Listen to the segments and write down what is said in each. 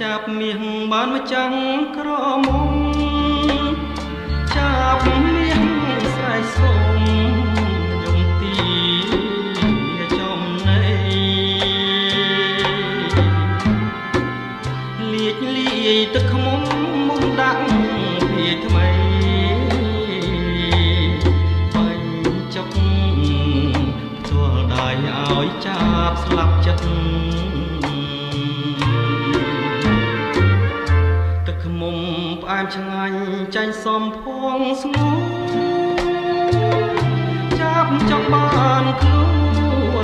ចាប់មាសបានមកចាំងក្រមុំចាប់មាសស្រែកសុំយំទីចំណៃលាចលាយទឹកខ្មុំមុំដាក់ពីថ្មីបាញ់ចុកផ្ទាល់ដៃឲ្យចាប់ស្លាប់ចិត្តផ្អែមឆ្ងាញ់ចាញ់សំភងស្ងួនចាប់ចង់បានខ្លួ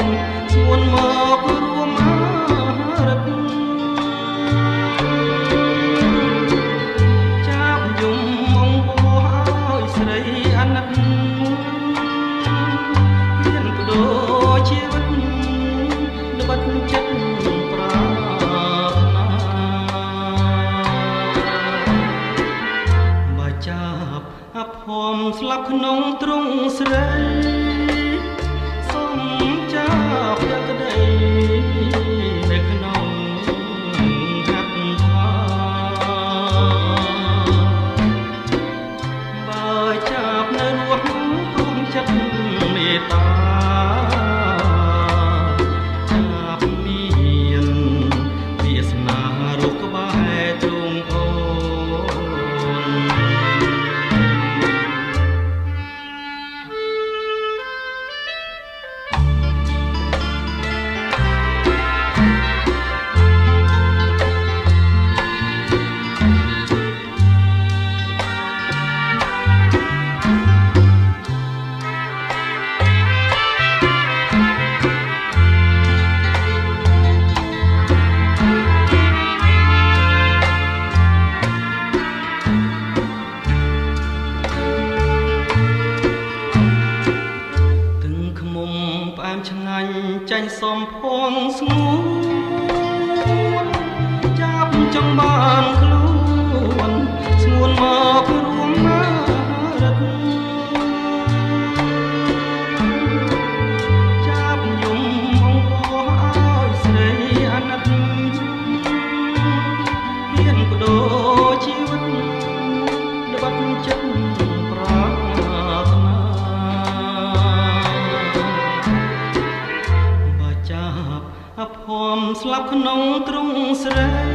នស្ងួនមករួមអារិតចាប់យំមកបោះឲ្យស្រីអាណិតហ៊ានបដូរជីវិតល្បិតចិត្តប្រាចាប់អភ័មស្លាប់ក្នុងទ្រង់ស្រីសុំចាប់យកក្តីនៅក្នុងហាត់ថាបើចាប់នៅរស់ព្រមចិត្តមេត្តាចាប់មានវាសនារូបក្បែរទ្រង់អូឆ្ងាញ់ចាញ់សំភងស្ងួនចាប់ចង់បានខ្លួនស្ងួនមករួមមករិតចាប់យំមកបោះឲ្យស្រីអាណិតហ៊ានបដូរជីវិតល្បិតចិត្តប្រាថ្នាអភ័មស្លាប់ក្នុងទ្រង់ស្រី